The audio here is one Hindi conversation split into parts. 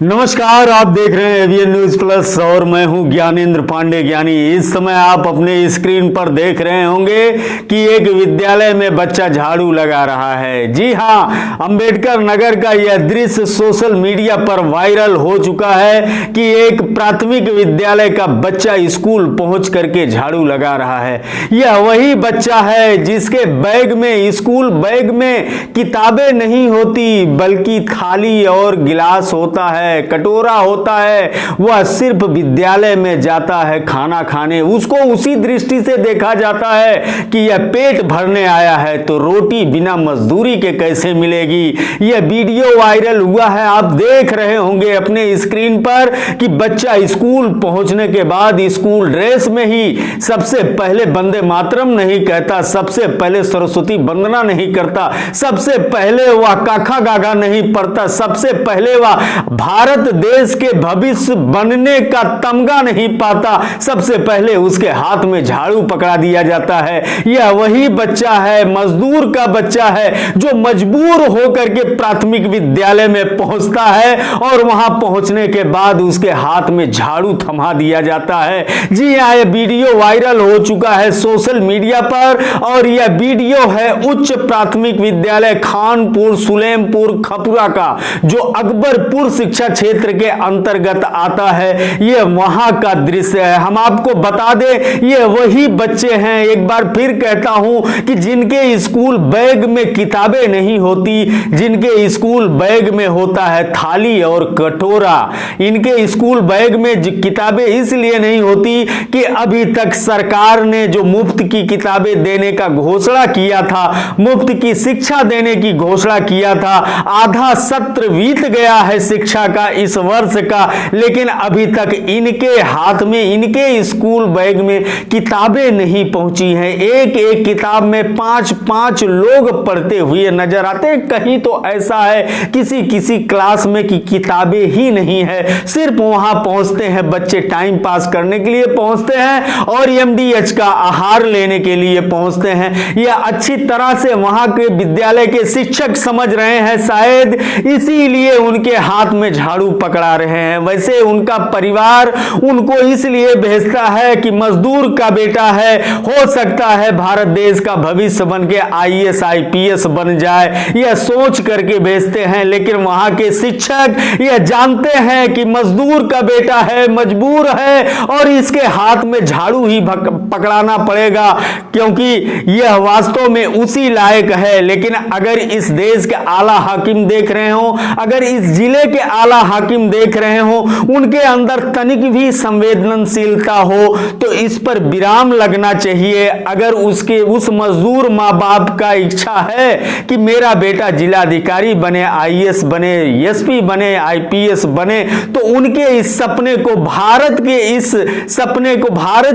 नमस्कार, आप देख रहे हैं एवीएन न्यूज प्लस और मैं हूं ज्ञानेंद्र पांडे ज्ञानी। इस समय आप अपने स्क्रीन पर देख रहे होंगे कि एक विद्यालय में बच्चा झाड़ू लगा रहा है। जी हां, अंबेडकर नगर का यह दृश्य सोशल मीडिया पर वायरल हो चुका है कि एक प्राथमिक विद्यालय का बच्चा स्कूल पहुंच करके झाड़ू लगा रहा है। यह वही बच्चा है जिसके बैग में, स्कूल बैग में किताबें नहीं होती बल्कि थाली और गिलास होता है, कटोरा होता है। वह सिर्फ विद्यालय में जाता है खाना खाने। उसको उसी दृष्टि से देखा जाता है कि यह पेट भरने आया है, तो रोटी बिना मजदूरी के कैसे मिलेगी। यह वीडियो वायरल हुआ है, आप देख रहे होंगे अपने स्क्रीन पर कि बच्चा स्कूल पहुंचने के बाद स्कूल ड्रेस में ही सबसे पहले वंदे मातरम नहीं कहता, सबसे पहले सरस्वती वंदना नहीं करता, सबसे पहले वह काखा गागा नहीं पढ़ता, सबसे पहले वह भारत देश के भविष्य बनने का तमगा नहीं पाता, सबसे पहले उसके हाथ में झाड़ू पकड़ा दिया जाता है। यह वही बच्चा है, मजदूर का बच्चा है, जो मजबूर होकर के प्राथमिक विद्यालय में पहुंचता है और वहां पहुंचने के बाद उसके हाथ में झाड़ू थमा दिया जाता है। जी हां, यह वीडियो वायरल हो चुका है सोशल मीडिया पर और यह वीडियो है उच्च प्राथमिक विद्यालय खानपुर सुलेमपुर खपुरा का, जो अकबरपुर शिक्षा क्षेत्र के अंतर्गत आता है। यह वहां का दृश्य है। हम आपको बता दें, ये वही बच्चे हैं, एक बार फिर कहता हूं, कि जिनके स्कूल बैग में किताबें नहीं होती, जिनके स्कूल बैग में होता है थाली और कटोरा। इनके स्कूल बैग में किताबें इसलिए नहीं होती कि अभी तक सरकार ने जो मुफ्त की किताबें देने का घोषणा किया था, मुफ्त की शिक्षा देने की घोषणा किया था, आधा सत्र बीत गया है शिक्षा का इस वर्ष का, लेकिन अभी तक इनके हाथ में, इनके स्कूल बैग में किताबें नहीं पहुंची हैं। एक एक किताब में 5-5 लोग पढ़ते हुए नजर आते हैं। कहीं तो ऐसा है किसी किसी क्लास में कि किताबें ही नहीं है, सिर्फ वहां पहुंचते हैं बच्चे टाइम पास करने के लिए पहुंचते हैं और एमडीएच का आहार लेने के लिए पहुंचते हैं। यह अच्छी तरह से वहां के विद्यालय के शिक्षक समझ रहे हैं, शायद इसीलिए उनके हाथ में झाड़ू पकड़ा रहे हैं। वैसे उनका परिवार उनको इसलिए भेजता है कि मजदूर का बेटा है, हो सकता है भारत देश का भविष्य बन के आईएएस आईपीएस बन जाए, यह सोच करके भेजते हैं। लेकिन वहां के शिक्षक यह जानते हैं कि मजदूर का बेटा है, मजबूर है और इसके हाथ में झाड़ू ही पकड़ाना पड़ेगा, क्योंकि यह वास्तव में उसी लायक है। लेकिन अगर इस देश के आला हाकिम देख रहे हो, अगर इस जिले के आला हाकिम देख रहे हो, उनके अंदर तनिक भी संवेदनशीलता हो तो इस पर विराम लगना चाहिए। अगर उस मजदूर माँ बाप का इच्छा है कि मेरा बेटा जिलाधिकारी बने, आईएएस बने, एसपी बने, आईपीएस बने, तो उनके इस सपने को, भारत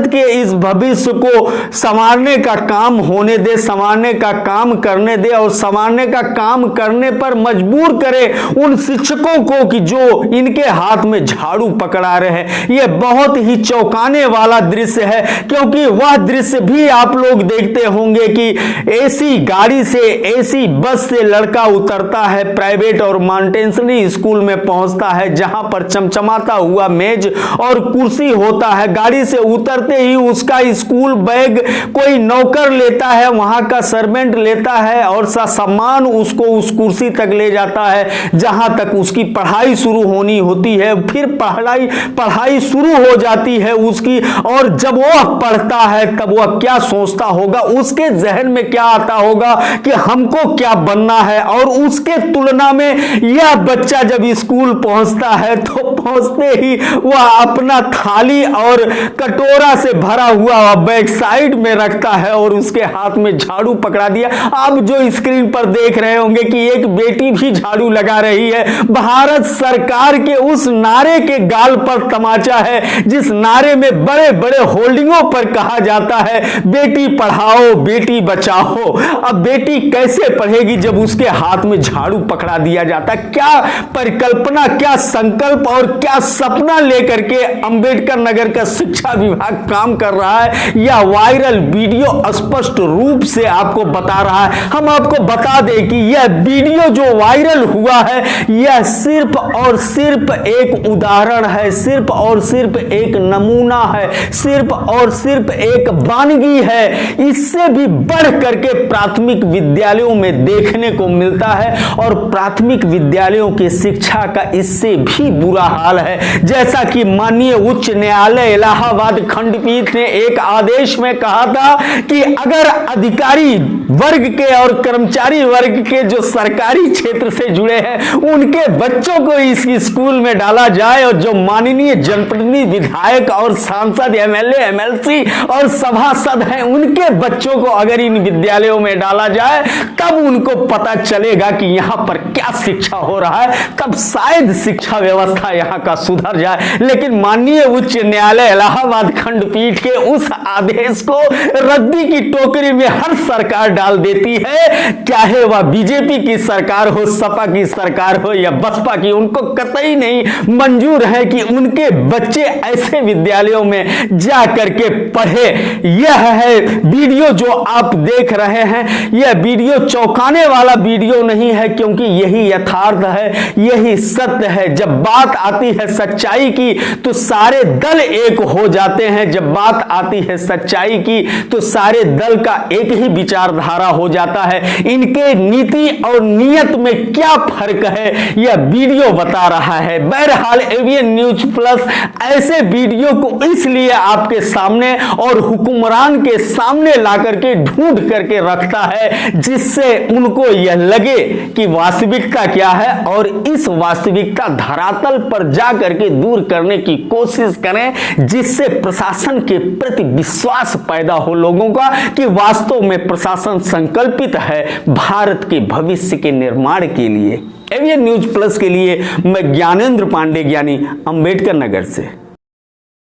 के इस भविष्य को संवारने का काम होने दे, संवारने का काम करने दे और संवारने का काम करने पर मजबूर करे उन शिक्षकों को कि जो इनके हाथ में झाड़ू पकड़ा रहे हैं। यह बहुत ही चौंकाने वाला दृश्य है, क्योंकि वह दृश्य भी आप लोग देखते होंगे कि एसी गाड़ी से, एसी बस से लड़का उतरता है, प्राइवेट और मॉन्टेसरी स्कूल में पहुंचता है, जहां पर चमचमाता हुआ मेज और कुर्सी होता है। गाड़ी से उतरते ही उसका स्कूल बैग कोई नौकर लेता है, वहां का सर्वेंट लेता है और सामान उसको उस कुर्सी तक ले जाता है जहां तक उसकी पढ़ाई शुरू होनी होती है। फिर पढ़ाई शुरू हो जाती है उसकी, और जब वह पढ़ता है तब वह क्या सोचता होगा, उसके जहन में क्या आता होगा कि हमको क्या बनना है। और उसके तुलना में यह बच्चा जब स्कूल पहुंचता है तो पहुंचते ही वह अपना थाली और कटोरा से भरा हुआ बैग साइड में रखता है और उसके हाथ में झाड़ू पकड़ा दिया। आप जो स्क्रीन पर देख रहे होंगे कि एक बेटी भी झाड़ू लगा रही है। भारत सरकार के उस नारे के गाल पर तमाचा है जिस नारे में बड़े बड़े होल्डिंगों पर कहा जाता है बेटी पढ़ाओ बेटी बचाओ। अब बेटी कैसे पढ़ेगी जब उसके हाथ में झाड़ू पकड़ा दिया जाता है। क्या परिकल्पना, क्या संकल्प और क्या सपना लेकर के अंबेडकर नगर का शिक्षा विभाग काम कर रहा है, यह वायरल वीडियो स्पष्ट रूप से आपको बता रहा है। हम आपको बता दें कि यह वीडियो जो वायरल हुआ है, यह सिर्फ और सिर्फ एक उदाहरण है, सिर्फ और सिर्फ एक नमूना है, सिर्फ और सिर्फ एक वानगी है। इससे भी बढ़ करके प्राथमिक विद्यालयों में देखने को मिलता है और प्राथमिक विद्यालयों की शिक्षा का इससे भी बुरा हाल है। जैसा कि माननीय उच्च न्यायालय इलाहाबाद खंडपीठ ने एक आदेश में कहा था कि अगर अधिकारी वर्ग के और कर्मचारी वर्ग के जो सरकारी क्षेत्र से जुड़े हैं उनके बच्चों को इस स्कूल में डाला जाए और जो माननीय जनप्रतिनिधि, विधायक और सांसद, एमएलए, एमएलसी और सभासद हैं उनके बच्चों को अगर इन विद्यालयों में डाला जाए तब उनको पता चलेगा कि यहां पर क्या शिक्षा हो रहा है, तब शायद शिक्षा व्यवस्था यहां का सुधर जाए। लेकिन माननीय उच्च न्यायालय इलाहाबाद खंडपीठ के उस आदेश को रद्दी की टोकरी में हर सरकार डाल देती है, चाहे वह बीजेपी की सरकार हो, सपा की सरकार हो या बसपा की। उनको कतई नहीं मंजूर है कि उनके बच्चे ऐसे विद्यालयों में जा करके पढ़े। यह है वीडियो जो आप देख रहे हैं, यह वीडियो चौंकाने वाला वीडियो नहीं है, क्योंकि यही यथार्थ है, यही सत्य है। जब बात आती है सच्चाई की तो सारे दल एक हो जाते हैं, जब बात आती है सच्चाई की तो सारे दल का एक ही विचारधारा हो जाता है। इनके नीति और नियत में क्या फर्क है यह वीडियो बता रहा है। बहरहाल एवीएन न्यूज प्लस ऐसे वीडियो को इसलिए आपके सामने और हुक्मरान के सामने लाकर के ढूंढ करके रखता है जिससे उनको यह लगे कि वास्तविकता क्या है और इस वास्तविकता धरातल पर जा करके दूर करने की कोशिश करें, जिससे प्रशासन के प्रति विश्वास पैदा हो लोगों का कि वास्तव में प्रशासन संकल्पित है भारत के भविष्य के निर्माण के लिए। एवीएन न्यूज प्लस के लिए मैं ज्ञानेंद्र पांडे, ज्ञानी, अंबेडकर नगर से।